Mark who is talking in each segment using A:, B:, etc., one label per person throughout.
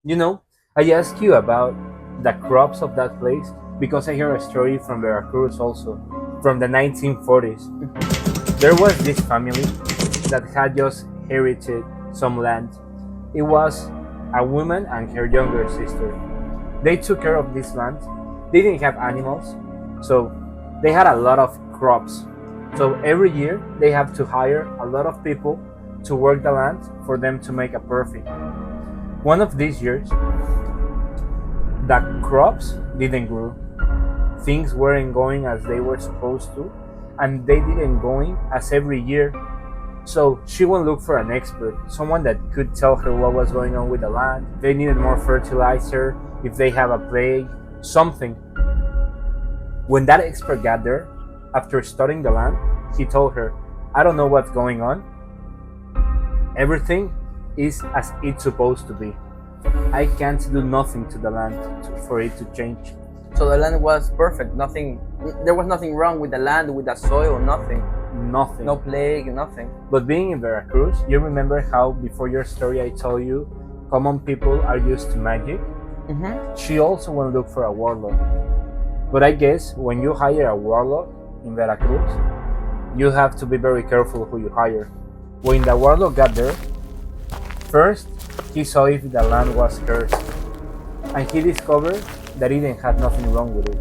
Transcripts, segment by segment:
A: You know, I asked you about the crops of that place because I heard a story from Veracruz also, from the 1940s. There was this family that had just inherited some land. It was a woman and her younger sister. They took care of this land. They didn't have animals, so they had a lot of crops. So every year they have to hire a lot of people to work the land for them to make a profit. One of these years, the crops didn't grow. Things weren't going as they were supposed to, and they didn't going as every year. So she went look for an expert, someone that could tell her what was going on with the land. They needed more fertilizer, if they have a plague, something. When that expert got there, after studying the land, he told her, I don't know what's going on. Everything is as it's supposed to be. I can't do nothing to the land for it to change.
B: So the land was perfect. Nothing. There was nothing wrong with the land, with the soil. Nothing.
A: Nothing.
B: No plague. Nothing.
A: But being in Veracruz, you remember how before your story I told you common people are used to magic? She also went look for a warlock. But I guess when you hire a warlock in Veracruz, you have to be very careful who you hire. When the warlock got there, first he saw if the land was cursed, and he discovered that it didn't have nothing wrong with it.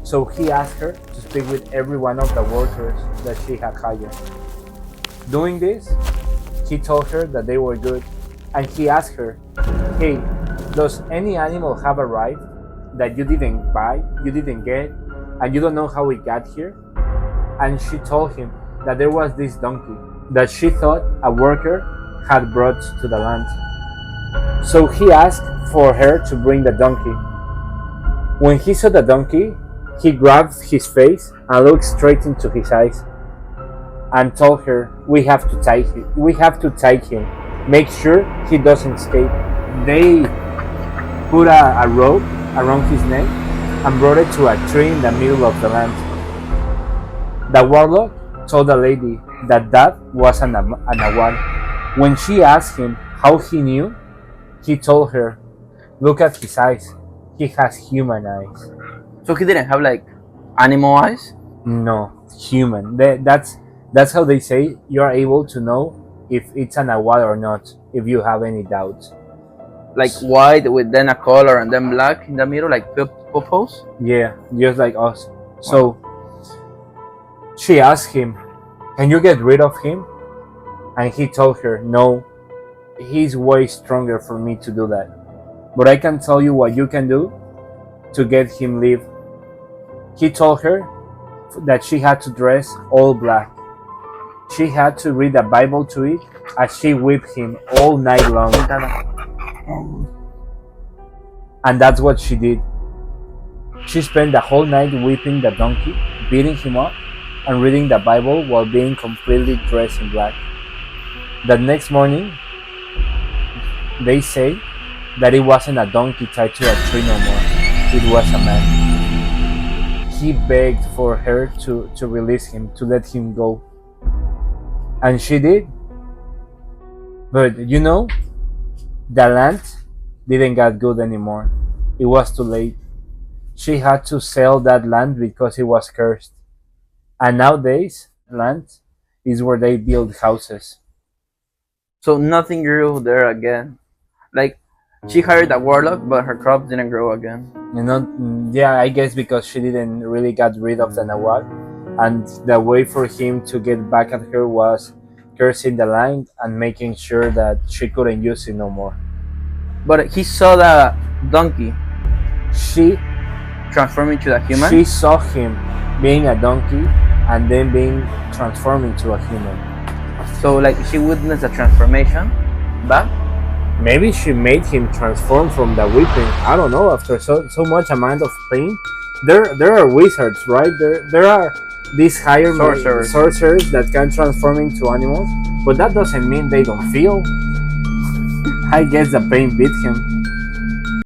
A: So he asked her to speak with every one of the workers that she had hired. Doing this, he told her that they were good, and he asked her, hey, does any animal have arrived that you didn't buy, you didn't get, and you don't know how it got here? And she told him that there was this donkey that she thought a worker had brought to the land. So he asked for her to bring the donkey. When he saw the donkey, he grabbed his face and looked straight into his eyes and told her, we have to tie him. We have to tie him. Make sure he doesn't escape. They put a rope around his neck and brought it to a tree in the middle of the land. The warlock told the lady that that was a Nahual. When she asked him how he knew, he told her, look at his eyes. He has human eyes.
B: So he didn't have like animal eyes?
A: No, human. That's how they say you are able to know if it's a Nahual or not, if you have any doubts.
B: Like white with then a color and then black in the middle, like purples?
A: Yeah, just like us. So she asked him, can you get rid of him? And he told her, no, he's way stronger for me to do that. But I can tell you what you can do to get him leave. He told her that she had to dress all black. She had to read the Bible to it as she whipped him all night long. And that's what she did. She spent the whole night whipping the donkey, beating him up, and reading the Bible while being completely dressed in black. The next morning, they say that it wasn't a donkey tied to a tree no more. It was a man. He begged for her to release him, to let him go. And she did. But you know, the land didn't get good anymore. It was too late. She had to sell that land because it was cursed. And nowadays, land is where they build houses.
B: So nothing grew there again. Like she hired a warlock, but her crops didn't grow again.
A: You know, yeah, I guess because she didn't really get rid of the Nahual, and the way for him to get back at her was cursing the land and making sure that she couldn't use it no more.
B: But he saw the donkey
A: She
B: transform into a human.
A: she saw him being a donkey and then being transformed into a human.
B: So like she witnessed a transformation back.
A: Maybe she made him transform from the whipping. I don't know. After so much amount of pain, there are wizards, right? There are these higher sorcerers that can transform into animals, but that doesn't mean they don't feel. I guess the pain beat him.